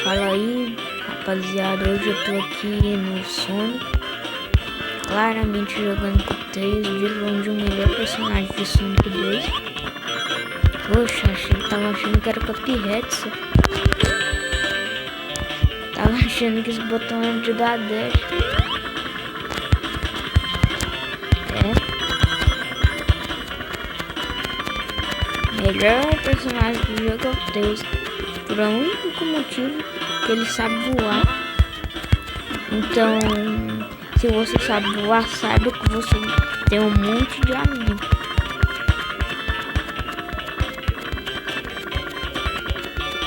Fala aí, rapaziada, hoje eu tô aqui no Sonic, claramente jogando com o Tails, de longe o melhor personagem de Sonic 2. Poxa, tava achando que era Cuphead, só. Tava achando que esse botão era de dar dash. Melhor personagem do jogo é o Tails, por um único motivo, que ele sabe voar. Então, se você sabe voar, saiba que você tem um monte de amigos.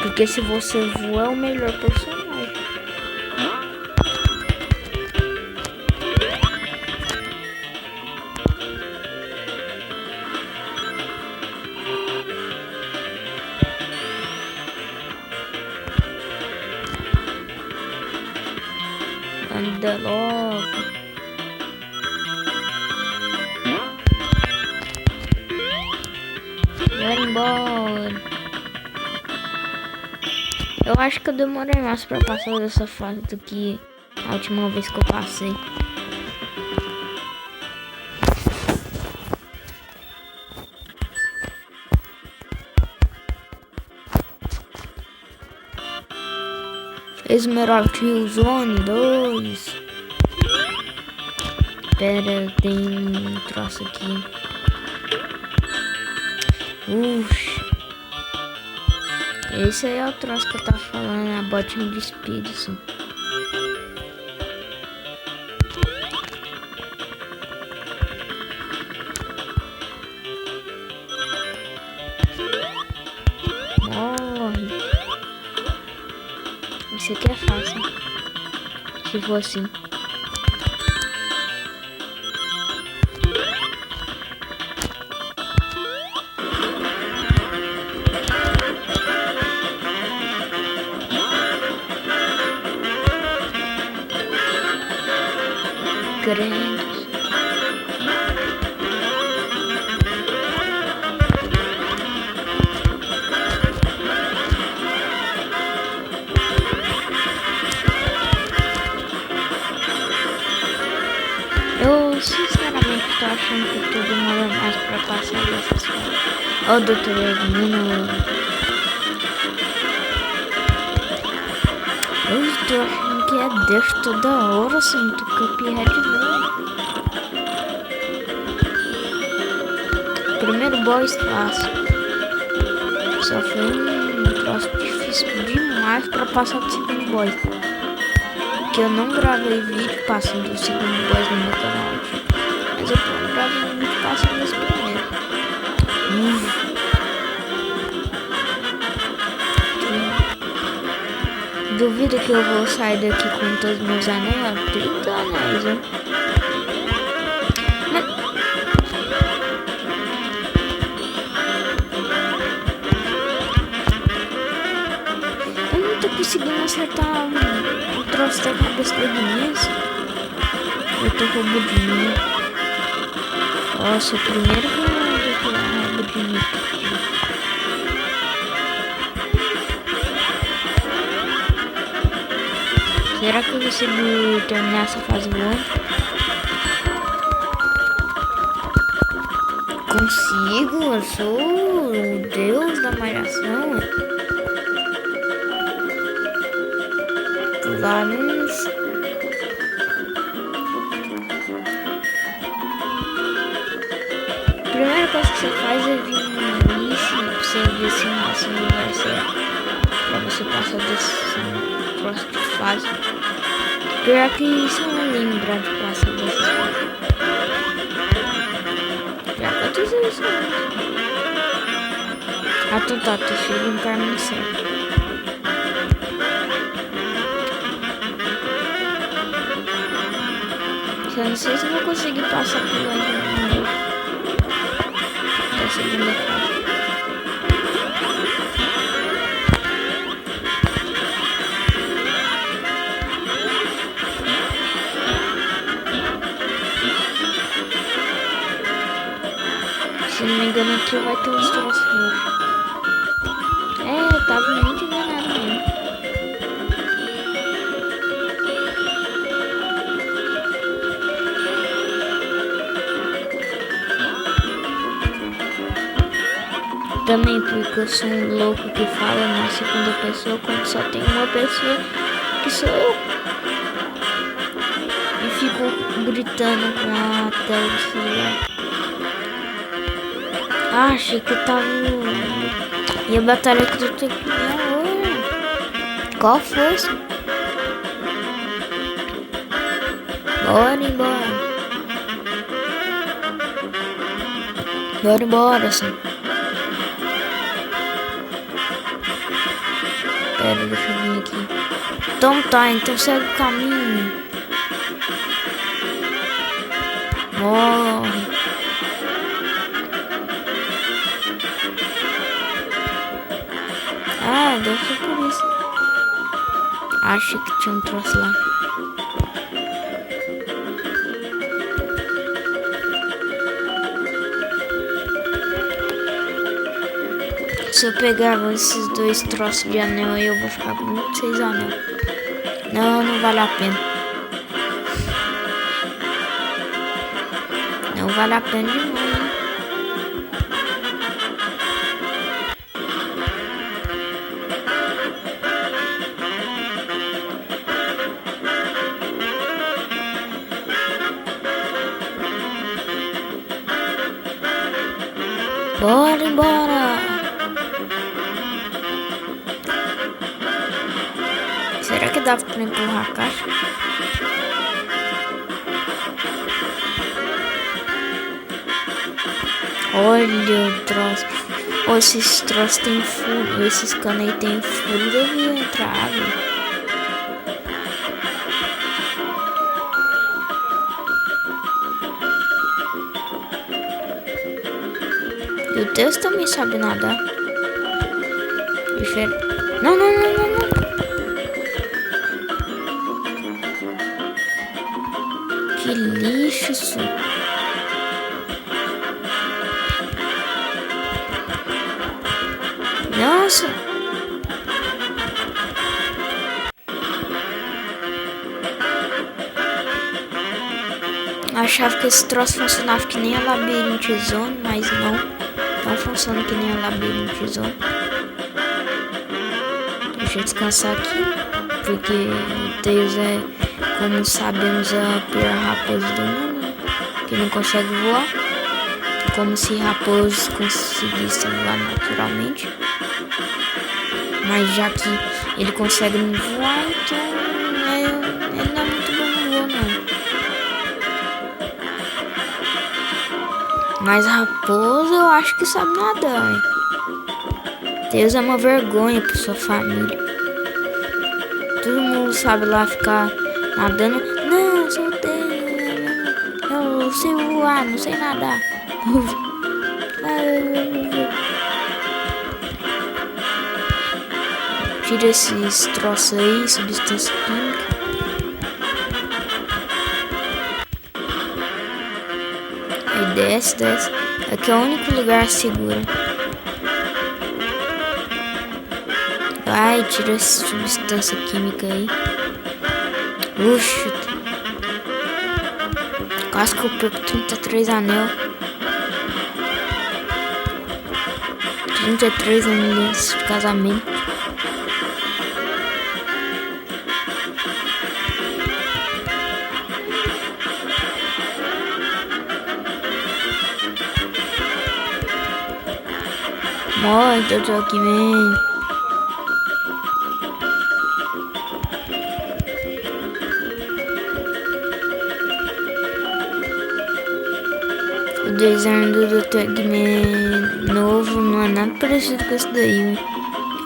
Porque se você voa, é o melhor personagem. Anda logo. Vai embora. Eu acho que eu demorei mais pra passar dessa fase do que a última vez que eu passei. Emerald Hill Zone 2. Pera, tem um troço aqui. Esse aí é o troço que eu tava falando, a botinha de espírito. Morre. Isso aqui é fácil. Se for assim. Grandes. Eu sinceramente tô achando que tudo demora mais pra passar dessas coisas. Ó, o Dr. Eggman. Eu tô achando que é Deus toda hora, assim, do Cuphead velho. Primeiro boss fácil. Só foi um troço difícil demais pra passar do segundo boss. Porque eu não gravei vídeo passando do segundo boss no meu canal. Mas eu gravei um vídeo passando esse primeiro. Duvido que eu vou sair daqui com todos os meus anéis. 30 anéis, né? Eu não tô conseguindo acertar o troço da cabeça do Vinícius. Eu tô roubadinho. Nossa, o primeiro que eu tô roubadinho. Será que eu consigo terminar essa fase voando? Consigo, eu sou o deus da malhação. Pular nisso. A primeira coisa que você faz é vir no início pra você ver se o máximo vai ser pra você passar desse próximo de fase. Pior que isso eu não lembro de passar dessas fases. Já aconteceu isso mesmo. Ah, tá, tô chegando no caminho certo. Eu não sei se eu vou conseguir passar por lá de novo. Da segunda fase. Se não me engano aqui vai ter uns troços roxos. É, eu tava muito enganado mesmo. também, porque eu sou um louco que fala na segunda pessoa quando só tem uma pessoa, que sou eu. E fico gritando com a tela do celular. Ah, achei que eu tava... E a batalha que eu tenho que ganhar hoje. Qual força? Bora embora. Bora embora, assim. Pera, deixa eu vir aqui. Então tá, então segue o caminho. Morre. Ah, deve ser por isso. Acho que tinha um troço lá. Se eu pegar esses 2 troços de anel aí, eu vou ficar com 26 anel. Não, não vale a pena. Não vale a pena demais. Bora embora. Será que dá pra empurrar a caixa? Olha o troço. Oh, esses troços tem furo. Esses canos aí tem furo. Devia entrar água. E o Deus também sabe nadar. Não, não, não, não, não. Que lixo isso. Nossa. Achava que esse troço funcionava que nem a Labyrinth Zone, mas não funciona que nem a Labyrinth Zone. Deixa eu descansar aqui, porque o Tails é, como sabemos, a pior raposa do mundo, que não consegue voar. Como se raposas conseguissem voar naturalmente. Mas já que ele consegue voar, então ele não é muito bom no voo, não. Mas a raposa eu acho que sabe nadar, hein? Deus é uma vergonha pra sua família. Todo mundo sabe lá ficar nadando. Não, sou Deus. Eu sei voar, não sei nadar. Tira esses troços aí, substância química. Aí desce. Aqui é o único lugar seguro. Vai, tira essa substância química aí. Uxa. Quase que eu perco 33 anel. 33 anéis de casamento. Morre, eu tô aqui mesmo. O desenho do Dr. Eggman novo não é nada parecido com esse daí.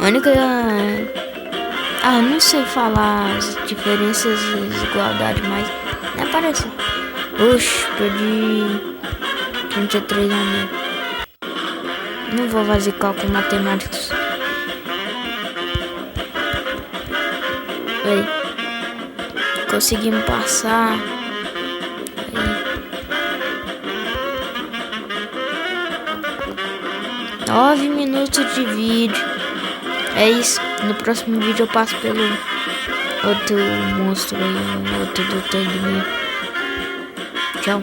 A única... não sei falar as diferenças e desigualdades, mas não é parecido. Oxe, perdi 33 anos. Não vou fazer cálculo matemáticos. Aí. Conseguimos passar. Aí. 9 minutos de vídeo. É isso. No próximo vídeo eu passo pelo outro monstro aí. Outro Dr. Eggman. Tchau.